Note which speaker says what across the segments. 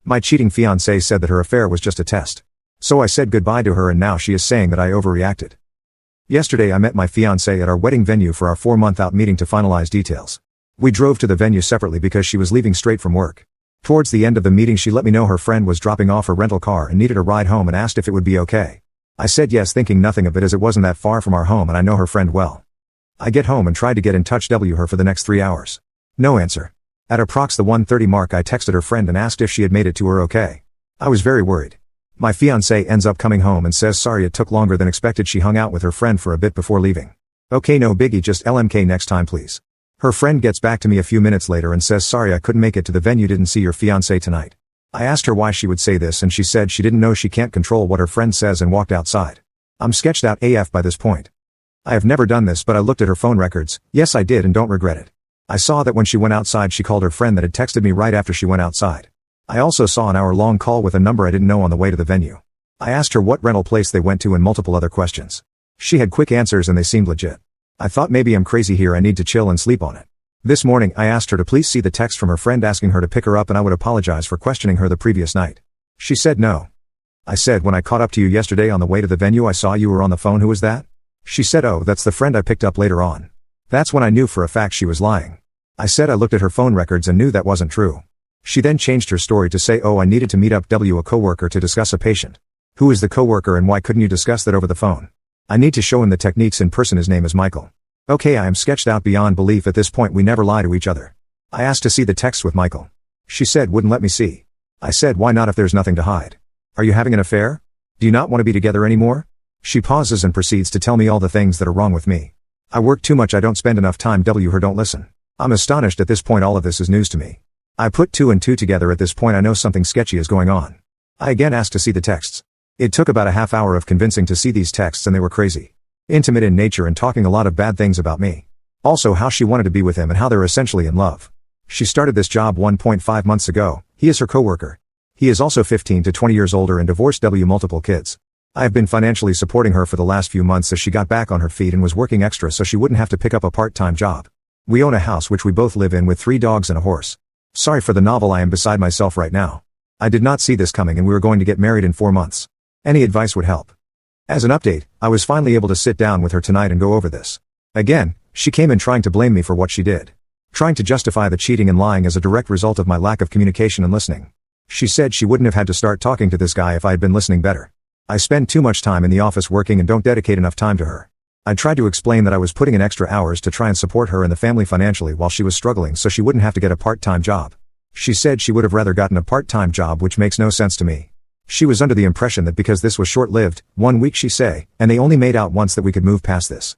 Speaker 1: My cheating fiancé said that her affair was just a test. So I said goodbye to her and now she is saying that I overreacted. Yesterday I met my fiancé at our wedding venue for our 4-month out meeting to finalize details. We drove to the venue separately because she was leaving straight from work. Towards the end of the meeting she let me know her friend was dropping off her rental car and needed a ride home and asked if it would be okay. I said yes, thinking nothing of it as it wasn't that far from our home and I know her friend well. I get home and tried to get in touch with her for the next 3 hours. No answer. At approx the 1:30 mark I texted her friend and asked if she had made it to her okay. I was very worried. My fiancé ends up coming home and says sorry it took longer than expected, she hung out with her friend for a bit before leaving. Okay, no biggie, just LMK next time please. Her friend gets back to me a few minutes later and says sorry I couldn't make it to the venue, didn't see your fiancé tonight. I asked her why she would say this and she said she didn't know, she can't control what her friend says, and walked outside. I'm sketched out AF by this point. I have never done this but I looked at her phone records, yes I did and don't regret it. I saw that when she went outside she called her friend that had texted me right after she went outside. I also saw an hour-long call with a number I didn't know on the way to the venue. I asked her what rental place they went to and multiple other questions. She had quick answers and they seemed legit. I thought maybe I'm crazy here, I need to chill and sleep on it. This morning I asked her to please see the text from her friend asking her to pick her up and I would apologize for questioning her the previous night. She said no. I said when I caught up to you yesterday on the way to the venue I saw you were on the phone, who was that? She said oh that's the friend I picked up later on. That's when I knew for a fact she was lying. I said I looked at her phone records and knew that wasn't true. She then changed her story to say oh I needed to meet up with a coworker to discuss a patient. Who is the coworker and why couldn't you discuss that over the phone? I need to show him the techniques in person, his name is Michael. Okay, I am sketched out beyond belief at this point, we never lie to each other. I asked to see the text with Michael. She said wouldn't let me see. I said why not if there's nothing to hide? Are you having an affair? Do you not want to be together anymore? She pauses and proceeds to tell me all the things that are wrong with me. I work too much, I don't spend enough time with her, don't listen. I'm astonished at this point, all of this is news to me. I put 2 and 2 together at this point, I know something sketchy is going on. I again asked to see the texts. It took about a half hour of convincing to see these texts and they were crazy. Intimate in nature and talking a lot of bad things about me. Also how she wanted to be with him and how they're essentially in love. She started this job 1.5 months ago, he is her coworker. He is also 15 to 20 years older and divorced with multiple kids. I have been financially supporting her for the last few months as she got back on her feet and was working extra so she wouldn't have to pick up a part-time job. We own a house which we both live in with 3 dogs and a horse. Sorry for the novel, I am beside myself right now. I did not see this coming and we were going to get married in 4 months. Any advice would help. As an update, I was finally able to sit down with her tonight and go over this. Again, she came in trying to blame me for what she did. Trying to justify the cheating and lying as a direct result of my lack of communication and listening. She said she wouldn't have had to start talking to this guy if I had been listening better. I spend too much time in the office working and don't dedicate enough time to her. I tried to explain that I was putting in extra hours to try and support her and the family financially while she was struggling so she wouldn't have to get a part-time job. She said she would have rather gotten a part-time job, which makes no sense to me. She was under the impression that because this was short-lived, 1 week she say, and they only made out once, that we could move past this.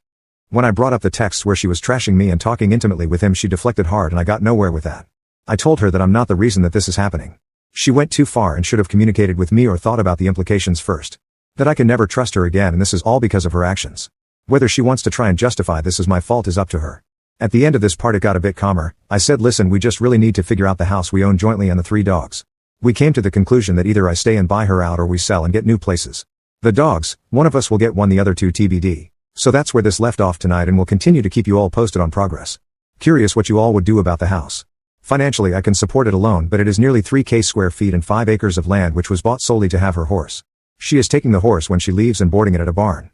Speaker 1: When I brought up the texts where she was trashing me and talking intimately with him, she deflected hard and I got nowhere with that. I told her that I'm not the reason that this is happening. She went too far and should have communicated with me or thought about the implications first. That I can never trust her again and this is all because of her actions. Whether she wants to try and justify this as my fault is up to her. At the end of this part it got a bit calmer. I said listen, we just really need to figure out the house we own jointly and the 3 dogs. We came to the conclusion that either I stay and buy her out or we sell and get new places. The dogs, one of us will get one, the other 2 TBD. So that's where this left off tonight and we'll continue to keep you all posted on progress. Curious what you all would do about the house. Financially I can support it alone, but it is nearly 3,000 square feet and 5 acres of land which was bought solely to have her horse. She is taking the horse when she leaves and boarding it at a barn.